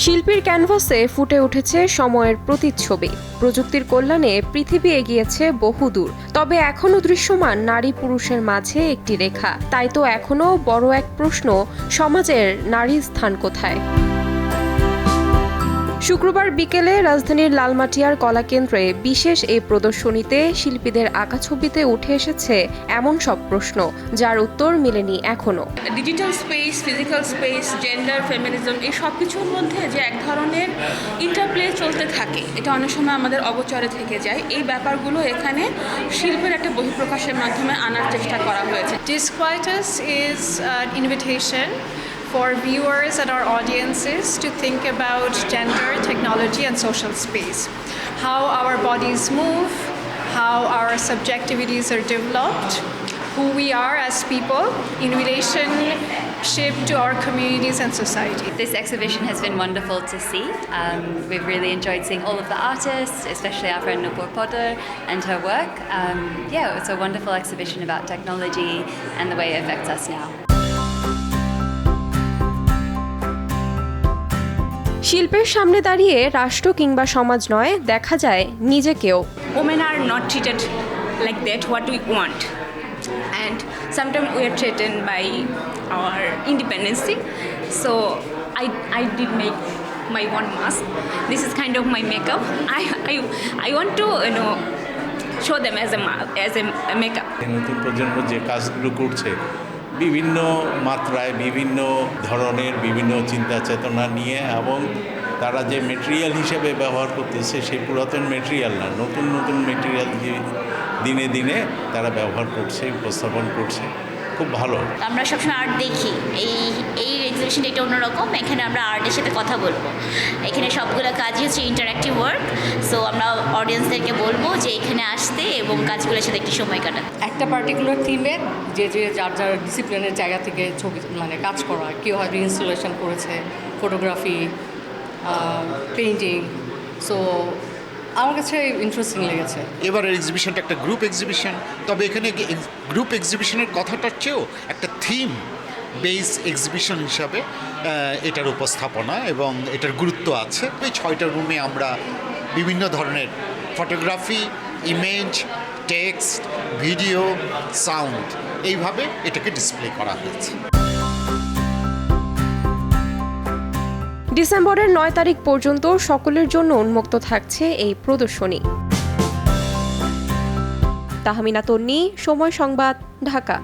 শিল্পীর ক্যানভাসে ফুটে উঠেছে সময়ের প্রতিচ্ছবি। প্রযুক্তির কল্যাণে পৃথিবী এগিয়েছে বহুদূর, তবে এখনও দৃশ্যমান নারী পুরুষের মাঝে একটি রেখা। তাই তো এখনও বড় এক প্রশ্ন, সমাজের নারীর স্থান কোথায়? শুক্রবার বিকেলে রাজধানীর লালমাটিয়ার কলাকেন্দ্রে বিশেষ এই প্রদর্শনীতে শিল্পীদের আঁকা ছবিতে উঠে এসেছে এমন সব প্রশ্ন, যার উত্তর মেলেনি এখনো। Digital space, physical space, gender, feminism এই সব কিছুর মধ্যে যে এক ধরনের ইন্টারপ্লে চলতে থাকে, এটা অনেক সময় আমাদের অগোচরে থেকে যায়। এই ব্যাপারগুলো এখানে শিল্পের একটা বহিঃপ্রকাশের মাধ্যমে আনার চেষ্টা করা হয়েছে। Disquietus is an invitation for viewers and our audiences to think about gender, technology and social space. How our bodies move, how our subjectivities are developed, who we are as people in relationship to our communities and society. This exhibition has been wonderful to see. We've really enjoyed seeing all of the artists, especially our friend Nupur Poddar and her work. It's a wonderful exhibition about technology and the way it affects us now. শিল্পের সামনে দাঁড়িয়ে রাষ্ট্র কিংবা সমাজ নয়, দেখা যায় নিজেকেও। Women are not treated like that, what we want. And sometimes we are threatened by our independency. So I did make my one mask. This is kind of my makeup. I want to show them as a makeup. নতুন প্রজন্ম যে কাজগুলো করছে বিভিন্ন মাত্রায়, বিভিন্ন ধরনের, বিভিন্ন চিন্তা চেতনা নিয়ে, এবং তারা যে মেটেরিয়াল হিসেবে ব্যবহার করতেছে সেই পুরাতন মেটেরিয়াল না, নতুন নতুন মেটেরিয়াল দিনে দিনে তারা ব্যবহার করছে, উপস্থাপন করছে। খুব ভালো। আমরা সবসময় আর্ট দেখি, এই এক্সিবিশনটা এটা অন্যরকম। এখানে আমরা আর্টের সাথে কথা বলবো। এখানে সবগুলো কাজই হচ্ছে ইন্টারঅ্যাক্টিভ ওয়ার্ক। সো আমরা অডিয়েন্সদেরকে বলবো যে এখানে আসতে এবং কাজগুলোর সাথে একটু সময় কাটাতে। একটা পার্টিকুলার থিমে যে যার যার ডিসিপ্লিনের জায়গা থেকে ছবি কাজ করা, কেউ হয়তো ইনস্টলেশন করেছে, ফটোগ্রাফি, পেইন্টিং। সো আমার কাছে ইন্টারেস্টিং লেগেছে। এবারের এক্সিবিশনটা একটা গ্রুপ এক্সিবিশন, তবে এখানে গ্রুপ এক্সিবিশনের কথাটার চেয়েও একটা থিম বেস এক্সিবিশন হিসাবে এটার উপস্থাপনা এবং এটার গুরুত্ব আছে। এই 6টা রুমে আমরা বিভিন্ন ধরনের photography, image, text, video, sound এইভাবে এটাকে ডিসপ্লে করা হয়েছে। ডিসেম্বরের 9 তারিখ পর্যন্ত সকলের জন্য উন্মুক্ত থাকছে এই প্রদর্শনী। তাহমিনা তন্নি, সময় সংবাদ, ঢাকা।